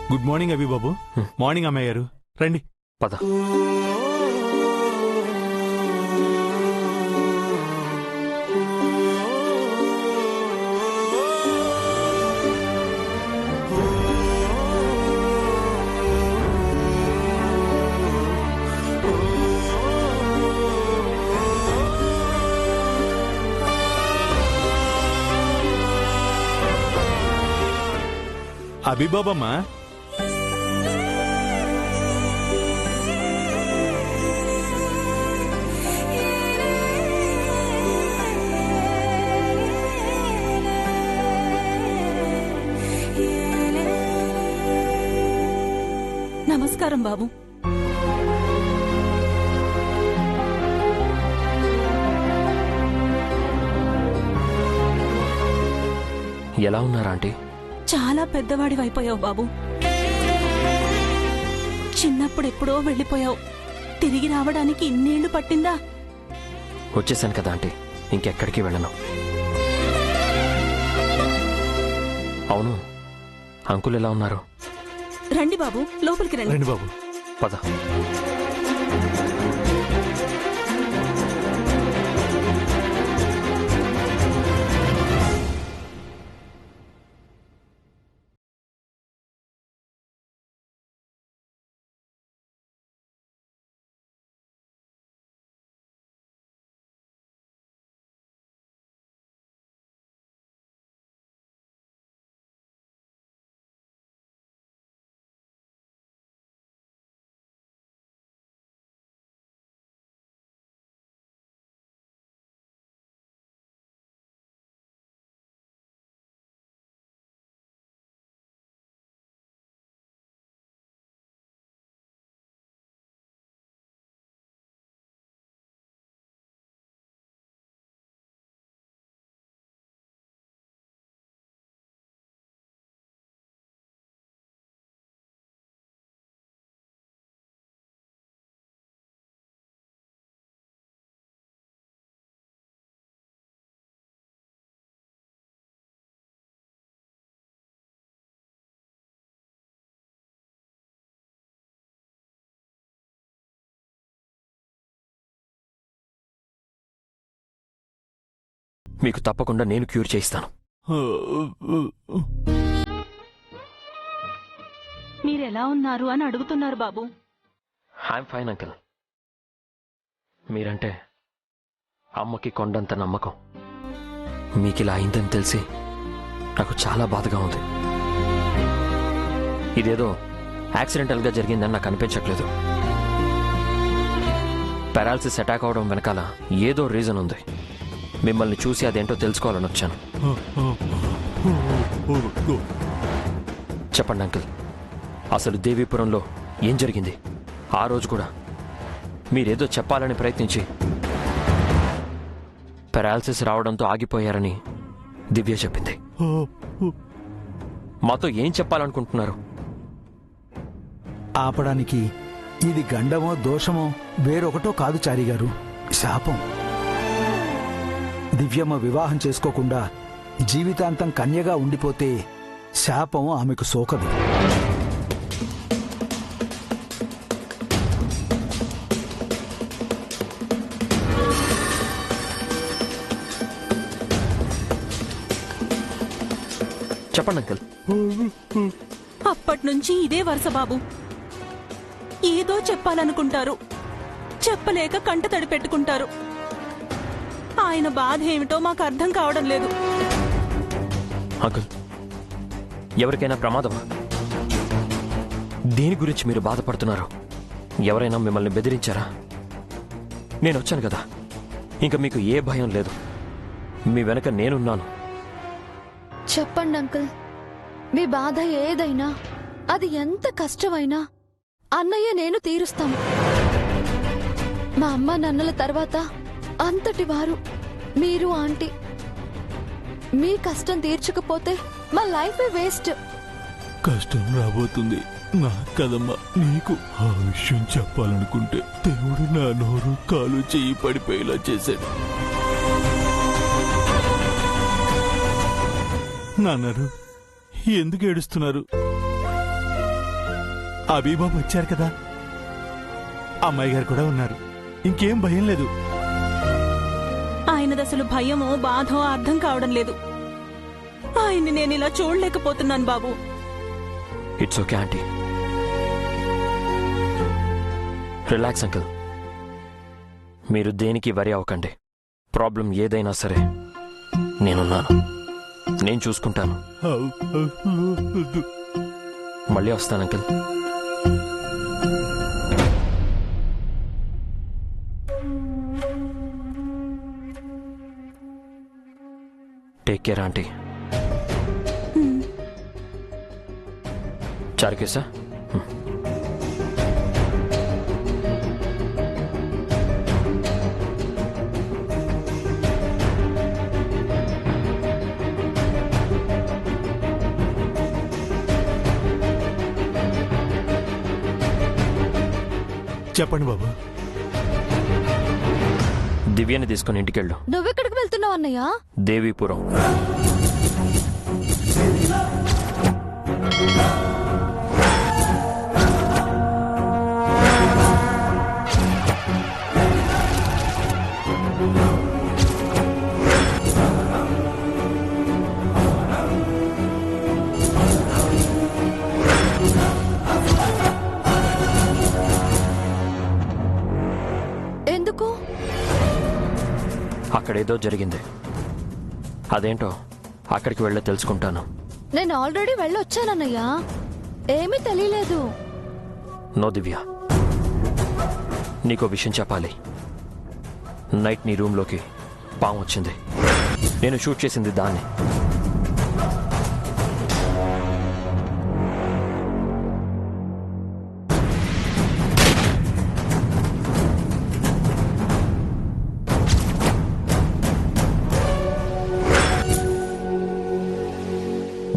Good morning అభి బాబు. Morning అమ్మయ్య గారు, రండి. పద. అభి బాబమ్మా, నమస్కారం బాబు. ఎలా ఉన్నారా ఆంటీ? చాలా పెద్దవాడివైపోయావు బాబు. చిన్నప్పుడెప్పుడో వెళ్ళిపోయావు. తిరిగి రావడానికి ఇన్నేళ్లు పట్టిందా? వచ్చేసాను కదా ఆంటీ, ఇంకెక్కడికి వెళ్ళను. అవును, అంకుల్ ఎలా ఉన్నారు? రండి బాబు, లోపలికి రండి. రండి బాబు. పద. మీకు తప్పకుండా నేను క్యూర్ చేయిస్తాను. మీరెలా ఉన్నారు అని అడుగుతున్నారు బాబు. I'm fine uncle. మీరంటే అమ్మకి కొండంత నమ్మకం. మీకిలా అయిందని తెలిసి నాకు చాలా బాధగా ఉంది. ఇదేదో యాక్సిడెంటల్గా జరిగిందని నాకు అనిపించట్లేదు. పారాలసిస్ అటాక్ అవడం వెనకాల ఏదో రీజన్ ఉంది. మిమ్మల్ని చూసి అదేంటో తెలుసుకోవాలని వచ్చాను. చెప్పండి అంకుల్, అసలు దేవీపురంలో ఏం జరిగింది? ఆ రోజు కూడా మీరేదో చెప్పాలని ప్రయత్నించి పారాలసిస్ రావడంతో ఆగిపోయారని దివ్య చెప్పింది. మాతో ఏం చెప్పాలనుకుంటున్నారు? ఆపడానికి ఇది గండమో దోషమో వేరొకటో కాదు చారి గారు, శాపం. దివ్యమ్మ వివాహం చేసుకోకుండా జీవితాంతం కన్యగా ఉండిపోతే శాపం ఆమెకు సోకదు. చెప్పండి అంకుల్. అప్పట్నుంచి ఇదే వరుస బాబు. ఏదో చెప్పాలనుకుంటారు, చెప్పలేక కంట తడి పెట్టుకుంటారు. ఆయన బాధ ఏమిటో మాకు అర్థం కావడం లేదు. అంకుల్, ఎవరికైనా ప్రమాదమా? దేని గురించి మీరు బాధపడుతున్నారు? ఎవరైనా మిమ్మల్ని బెదిరించారా? నేను వచ్చాను కదా, ఇంకా మీకు ఏ భయం లేదు. మీ వెనక నేనున్నాను. చెప్పండి అంకుల్, మీ బాధ ఏదైనా, అది ఎంత కష్టమైనా అన్నయ్య నేను తీరుస్తాము. మా అమ్మ నాన్నల తర్వాత అంతటి వారు మీరు ఆంటీ. మీ కష్టం తీర్చకపోతే మా లైఫ్ వేస్ట్. కష్టం రాబోతుంది నా కదమ్మా. నీకు ఆ విషయం చెప్పాలనుకుంటే దేవుడు నా నోరు కాలు చెయ్యి పడిపోయేలా చేశాడు. నాన్నారు, ఎందుకు ఏడుస్తున్నారు? అబీబాబు వచ్చారు కదా, అమ్మాయి గారు కూడా ఉన్నారు. ఇంకేం భయం లేదు. ఆయనదసలు భయమో బాధో అర్థం కావడం లేదు. ఆయన్ని నేను ఇలా చూడలేకపోతున్నాను బాబు. It's okay aunty. Relax uncle. మీరు దేనికి వరి అవ్వకండి. ప్రాబ్లం ఏదైనా సరే నేనున్నాను, నేను చూసుకుంటాను. మళ్ళీ వస్తాను అంకుల్. Take care aunty. చారుకేసా? చెప్పండి బాబు. దివ్యని తీసుకుని ఇంటికెళ్ళు. నువ్వెక్కడికి వెళ్తున్నావు అన్నయ్య? దేవీపురం. ఎందుకు? అక్కడేదో జరిగింది. అదేంటో అక్కడికి వెళ్ళే తెలుసుకుంటాను. నేను ఆల్రెడీ వెళ్ళొచ్చానన్నయ్య, ఏమీ తెలియలేదు. నో దివ్య, నీకో విషయం చెప్పాలి. నైట్ నీ రూమ్లోకి పాము వచ్చింది. నేను షూట్ చేసింది దాన్ని.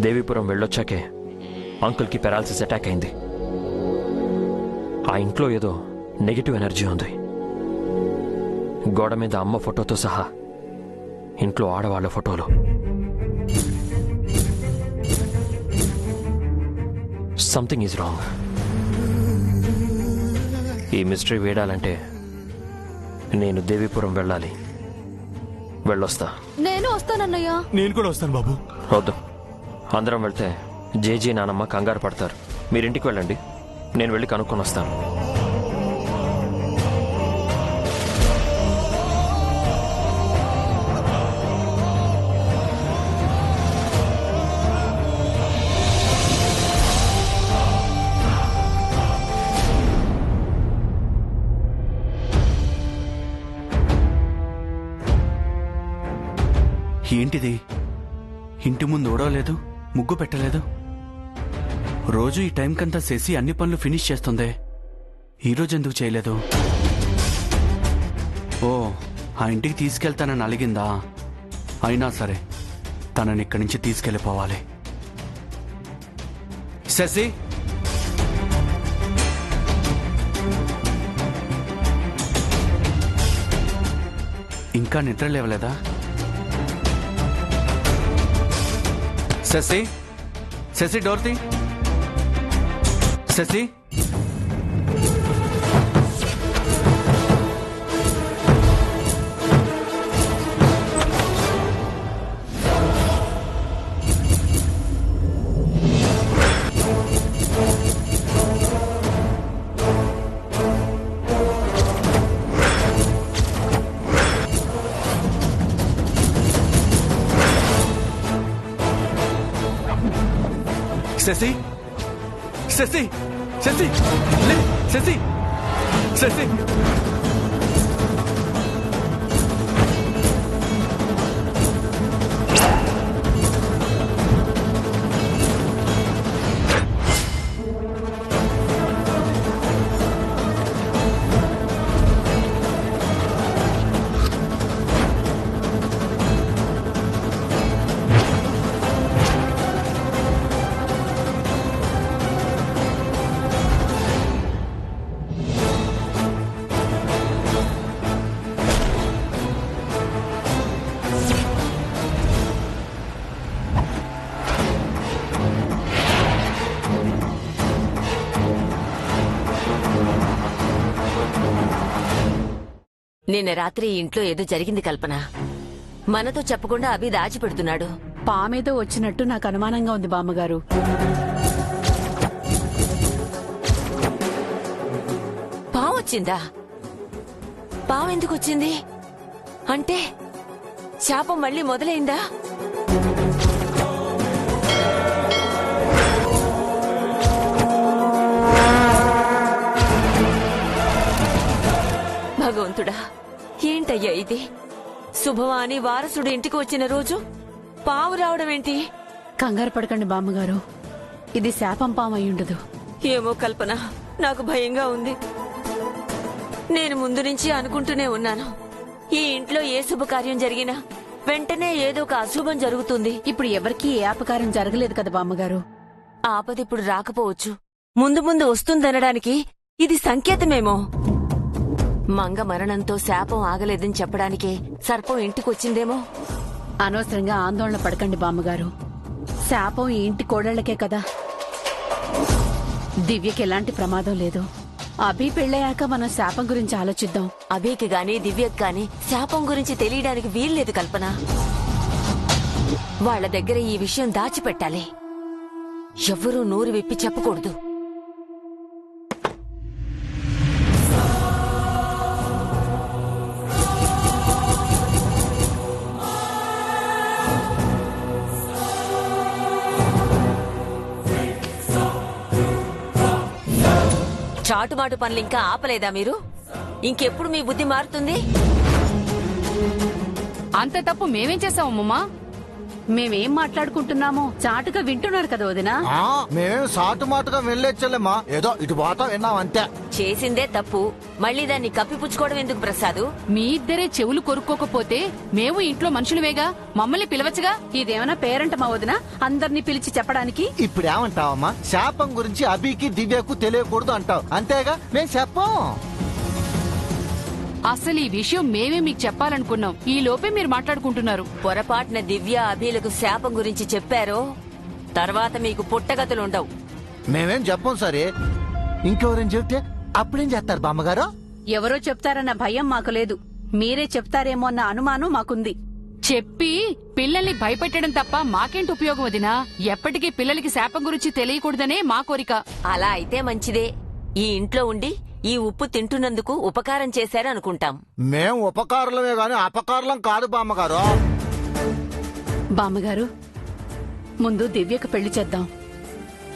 దేవీపురం వెళ్ళొచ్చాకే అంకుల్కి పెరాలసిస్ అటాక్ అయింది. ఆ ఇంట్లో ఏదో నెగిటివ్ ఎనర్జీ ఉంది. గోడ మీద అమ్మ ఫోటోతో సహా ఇంట్లో ఆడవాళ్ల ఫోటోలు. Something is wrong. ఈ మిస్టరీ వేడాలంటే నేను దేవీపురం వెళ్ళాలి. వెళ్ళొస్తా. నేను వస్తానన్నయ్య. నేను కూడా వస్తాను బాబు. వద్దు, అందరం వెళ్తే జేజీ నానమ్మ కంగారు పడతారు. మీరింటికి వెళ్ళండి, నేను వెళ్ళి కనుక్కొని వస్తాను. ఏంటిది? ఇంటి ముందు ఓడవలేదు, ముగ్గు పెట్టలేదు. రోజు ఈ టైంకంతా చేసి అన్ని పనులు ఫినిష్ చేస్తుంది. ఈరోజు ఎందుకు చేయలేదు? ఓ, ఆ ఇంటికి తీసుకెళ్తానని అలిగిందా? అయినా సరే తనని ఇక్కడి నుంచి తీసుకెళ్ళిపోవాలి. శశి, ఇంకా నిద్ర లేవలేదా? శశి, శశి డోర్ తీ. శశి, శశి, శశి, శశి, లే, శశి, శశి. నిన్న రాత్రి ఈ ఇంట్లో ఏదో జరిగింది కల్పన. మనతో చెప్పకుండా అభి దాచిపెడుతున్నాడు. పామేదో వచ్చినట్టు నాకు అనుమానంగా ఉంది బామ్మగారు. పావొచ్చిందా? పావెందుకు వచ్చింది? అంటే శాపం మళ్ళీ మొదలైందా? భగవంతుడా, ఏంటయ్యా ఇది? శుభవాని వారసుడు ఇంటికి వచ్చిన రోజు పావు రావడం ఏంటి? కంగారు పడకండి బామ్మగారు, ఇది శాపం పాము అయ్యుండదు. ఏమో కల్పన, నాకు భయంగా ఉంది. నేను ముందు నుంచి అనుకుంటూనే ఉన్నాను, ఈ ఇంట్లో ఏ శుభకార్యం జరిగినా వెంటనే ఏదో ఒక అశుభం జరుగుతుంది. ఇప్పుడు ఎవరికీ ఏ అపకారం జరగలేదు కదా బామ్మగారు. ఆపదిప్పుడు రాకపోవచ్చు, ముందు ముందు వస్తుందనడానికి ఇది సంకేతమేమో. మంగ మరణంతో శాపం ఆగలేదని చెప్పడానికే సర్పం ఇంటికొచ్చిందేమో. అనవసరంగా ఆందోళన పడకండి బామ్మగారు, శాపం ఈ ఇంటి కోడళ్లకే కదా. దివ్యకి ఎలాంటి ప్రమాదం లేదు. అభి పెళ్ళయ్యాక మనం శాపం గురించి ఆలోచిద్దాం. అభికి గాని దివ్యకి గాని శాపం గురించి తెలియడానికి వీల్లేదు కల్పన. వాళ్ళ దగ్గర ఈ విషయం దాచిపెట్టాలి. ఎవ్వరూ నోరు విప్పి చెప్పకూడదు. చాటుమాటు పనులు ఇంకా ఆపలేదా మీరు? ఇంకెప్పుడు మీ బుద్ధి మారుతుంది? అంత తప్పు మేమేం చేసామమ్మా? మేమేం మాట్లాడుకుంటున్నామో చాటుగా వింటున్నారు కదా వదినా. మేమేం సాటు మాటుగా వెళ్ళొచ్చలేమ్మా, ఏదో ఇటు పోతా విన్నాం అంతే. చేసిందే తప్పు, మళ్ళీ దాన్ని కప్పిపుచ్చుకోవడం ఎందుకు ప్రసాదు? మీ ఇద్దరే చెవులు కొరుక్కోకపోతే మేము ఇంట్లో మనుషులమేగా, మమ్మల్ని పిలవచ్చుగా. ఇదేమైనా పేరంట మా వదిన అందరినీ పిలిచి చెప్పడానికి? ఇప్పుడేమంటావమ్మా? శాపం గురించి అభికి దివ్యకు తెలియకూడదు అంటావు, అంతేగా? మేం చెప్పం. అసలు ఈ విషయం మేమే మీకు చెప్పాలనుకున్నాం, ఈ లోపే మీరు మాట్లాడుకుంటున్నారు. పొరపాటున దివ్య అభిలకు శాపం గురించి చెప్పారో తర్వాత మీకు పుట్టగతులుండవు. మేమేం చెప్పం సరే, ఇంకెవరేం చెప్తే అప్పుడేం చేస్తారు బామ్మగారు? ఎవరో చెప్తారన్న భయం మాకు లేదు, మీరే చెప్తారేమో అన్న అనుమానం మాకుంది. చెప్పి పిల్లల్ని భయపెట్టడం తప్ప మాకేంటి ఉపయోగం వదినా? ఎప్పటికీ పిల్లలకి శాపం గురించి తెలియకూడదనే మా కోరిక. అలా అయితే మంచిదే. ఈ ఇంట్లో ఉండి ఈ ఉప్పు తింటున్నందుకు ఉపకారం చేశారనుకుంటాం. మేం ఉపకారులమే గాని అపకారులం కాదు బామ్మగారు. బామ్మగారు, ముందు దివ్యకు పెళ్లి చేద్దాం.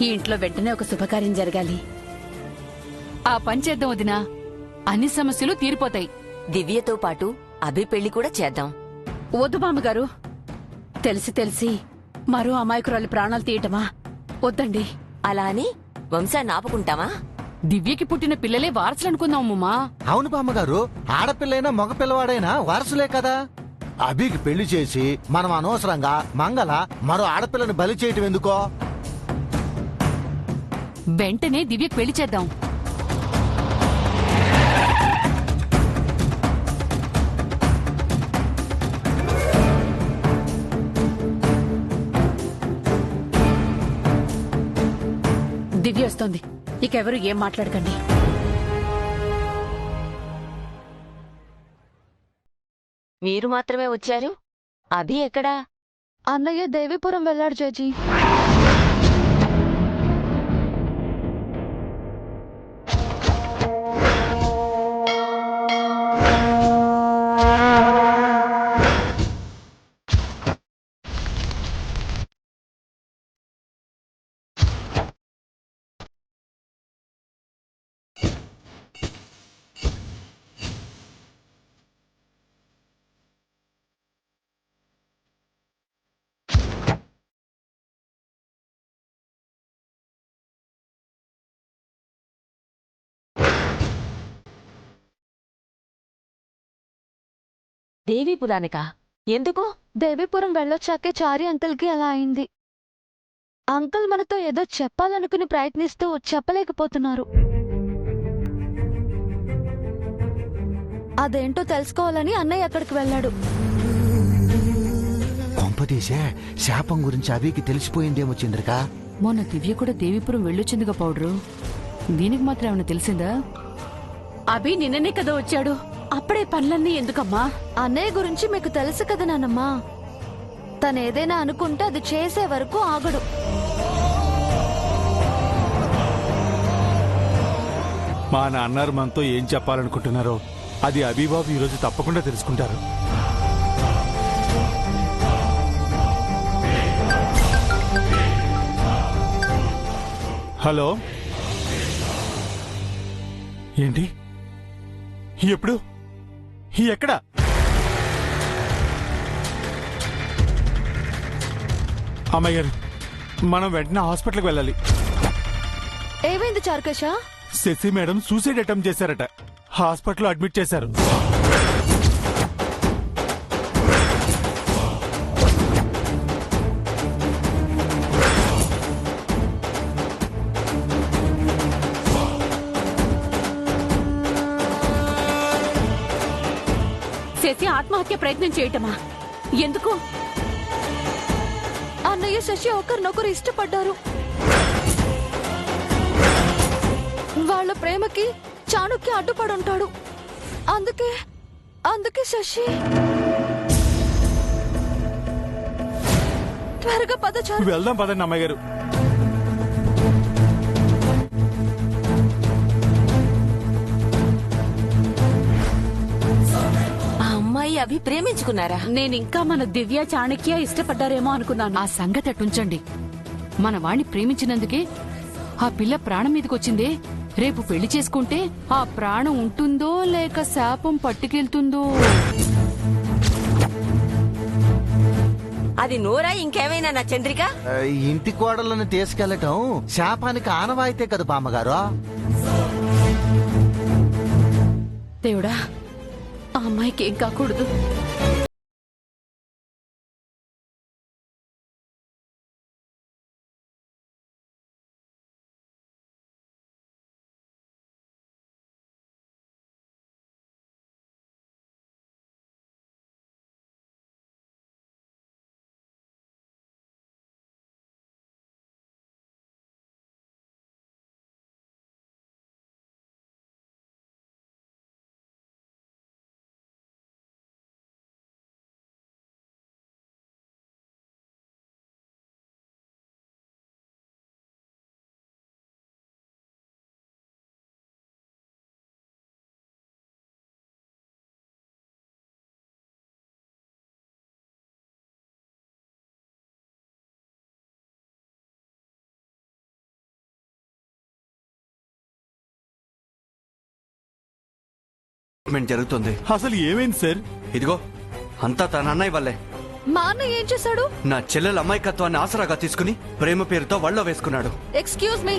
ఈ ఇంట్లో వెంటనే ఒక శుభకార్యం జరగాలి. ఆ పని చేద్దాం వదినా, అన్ని సమస్యలు తీరిపోతాయి. దివ్యతో పాటు అభి పెళ్లి కూడా చేద్దాం. వద్దు బామ్మగారు, తెలిసి తెలిసి మరో అమాయకురాలి ప్రాణాలు తీయటమా? వద్దండి. అలా అని వంశాన్ని ఆపుకుంటామా? దివ్యకి పుట్టిన పిల్లలే వారసులు అనుకుందాం అమ్మా. అవును బామ్మగారు, ఆడపిల్లైనా మగ పిల్లవాడైనా వారసులే కదా. అభికి పెళ్లి చేసి మనం అనవసరంగా మంగళ మరో ఆడపిల్లని బలి చేయటం ఎందుకో? వెంటనే దివ్యకి పెళ్లి చేద్దాం. దివ్య వస్తోంది, ఇక ఎవరు ఏం మాట్లాడకండి. మీరు మాత్రమే వచ్చారు, అభి ఎక్కడా? అన్నయ్య దేవీపురం వెళ్ళాడు జడ్జి. దేవీపురానికా? ఎందుకు? దేవీపురం వెళ్ళొచ్చాకే చారి అంకుల్కి అలా అయింది. అంకుల్ మనతో ఏదో చెప్పాలనుకుని ప్రయత్నిస్తూ చెప్పలేకపోతున్నారు. అదేంటో తెలుసుకోవాలని అన్నయ్య అక్కడికి వెళ్ళాడు. కొంపదీసే శాపం గురించి అభికి తెలిసిపోయిందేమో చంద్రిక. మొన్న దివ్య కూడా దేవీపురం వెళ్ళొచ్చిందిగా పౌడరు, దీనికి మాత్రం ఏమైనా తెలిసిందా? అభి నిన్ననే కదా వచ్చాడు, అప్పుడే పనులన్నీ ఎందుకమ్మా? అన్నయ్య గురించి మీకు తెలుసు కదా నానమ్మా, తనేదైనా అనుకుంటే అది చేసే వరకు ఆగడు. మా నాన్నారు మనతో ఏం చెప్పాలనుకుంటున్నారో అది అభిబాబు ఈరోజు తప్పకుండా తెలుసుకుంటారు. హలో, ఏంటి? ఎప్పుడు? ఎక్కడ? అమ్మాయి గారు, మనం వెంటనే హాస్పిటల్కి వెళ్ళాలి. ఏమైంది చార్కష? శశి మేడం సూసైడ్ అటెంప్ట్ చేశారట, హాస్పిటల్లో అడ్మిట్ చేశారు. శశి ఆత్మహత్య ప్రయత్నం చేయటమా? ఎందుకు? అన్నయ్య శశి ఒకరినొకరు ఇష్టపడ్డారు. వాళ్ళ ప్రేమకి చాణుక్య అడ్డుపడుంటాడు. అందుకే శశి త్వరగా పద చారు. వెళ్దాం పదండి అమ్మాయి గారు. అభి ప్రేమించుకున్నారా? నేనింకా మన దివ్య చాణక్య ఇష్టపడ్డారేమో అనుకున్నాను. ఆ సంగతి అటుంచండి. మన వాణ్ణి ప్రేమించినందుకే ఆ పిల్ల ప్రాణం మీదకొచ్చిందే. రేపు పెళ్లి చేసుకుంటే ఆ ప్రాణం ఉంటుందో లేక శాపం పట్టుకెళ్తుందో. అది నోరా ఇంకేమైనా నా చంద్రిక? ఇంటి కోడలను తీసుకెళ్లటం శాపానికి ఆనవాయితే కదా బామ్మగారు. దేవుడా, ఆ అమ్మాయికి ఏం కాకూడదు. జరుగుతుంది. అసలు ఏమైంది సార్? ఇదిగో అంతా తన అన్నయ్య వల్లే. మా అన్నయ్య ఏం చేశాడు? నా చెల్లెల అమాయకత్వాన్ని ఆసరాగా తీసుకుని ప్రేమ పేరుతో వళ్ళో వేసుకున్నాడు. ఎక్స్క్యూజ్ మీ,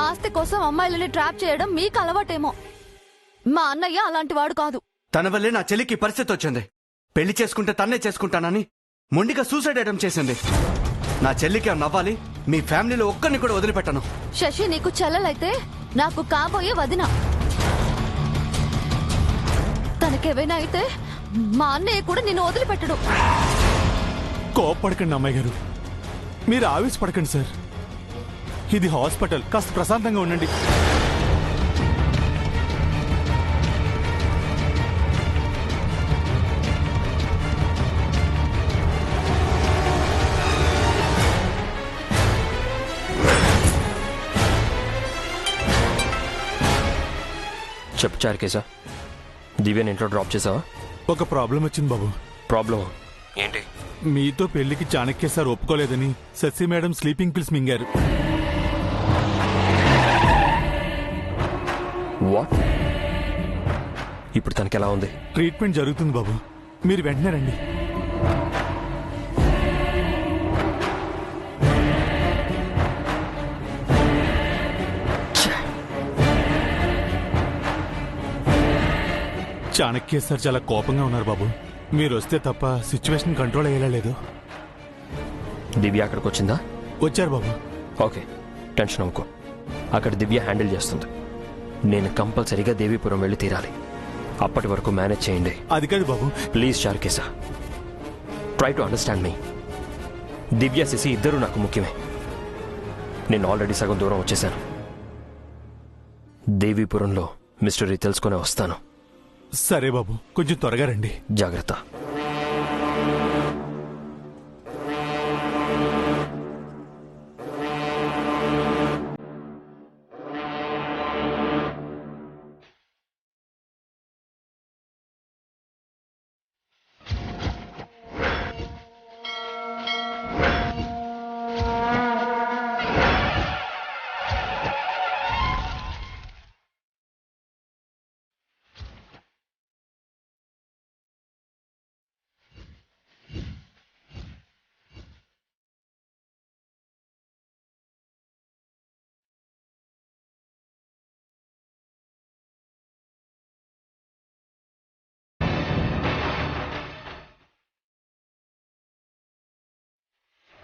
ఆస్తి కోసం అమ్మాయిలని ట్రాప్ చేయడం మీకు అలవాటేమో. మా అన్నయ్య అలాంటి వాడు కాదు. తన వల్లే నా చెల్లికి పరిస్థితి వచ్చింది. పెళ్లి చేసుకుంటే తన్నే చేసుకుంటానని మొండిగా సూసైడ్ అటెంప్ట్ చేసింది. నా చెల్లికి నవ్వాలి, మీ ఫ్యామిలీలో ఒక్కరిని కూడా వదిలిపెట్టను. శశి నీకు చెల్లెలైతే నాకు కాబోయే వదిన. తనకేవైనా అయితే మా అన్నయ్య కూడా నిన్ను వదిలిపెట్టడు. కోప్పడకండి అమ్మాయి గారు, మీరు ఆవేశపడకండి సార్. ఇది హాస్పిటల్, కాస్త ప్రశాంతంగా ఉండండి. చెప్పు చారుకేశా, దివ్యని ఇంట్లో డ్రాప్ చేసావా? ఒక ప్రాబ్లం వచ్చింది బాబు. ప్రాబ్లం ఏంటి? మీతో పెళ్లికి చాణక్య సార్ ఒప్పుకోలేదని శశి మేడం స్లీపింగ్ పిల్స్ మింగారు. వాట్? ఇప్పుడు తనకి ఎలా ఉంది? ట్రీట్మెంట్ జరుగుతుంది బాబు, మీరు వెంటనే రండి. చాణక్య సార్ చాలా కోపంగా ఉన్నారు బాబు. మీరు వస్తే తప్ప సిచ్యువేషన్ కంట్రోల్ అయ్యేలా లేదు. దివ్య అక్కడికి వచ్చిందా? వచ్చారు బాబు. ఓకే, టెన్షన్ అవ్వకు. అక్కడ దివ్య హ్యాండిల్ చేస్తుంది. నేను కంపల్సరీగా దేవీపురం వెళ్ళి తీరాలి. అప్పటి వరకు మేనేజ్ చేయండి. అది కాదు బాబు. ప్లీజ్ చారుకేశా, ట్రై టు అండర్స్టాండ్ మీ. దివ్య శశి ఇద్దరూ నాకు ముఖ్యమే. నేను ఆల్రెడీ సగం దూరం వచ్చేశాను. దేవీపురంలో మిస్టరీ తెలుసుకునే వస్తాను. సరే బాబు, కొంచెం త్వరగా రండి. జాగ్రత్త.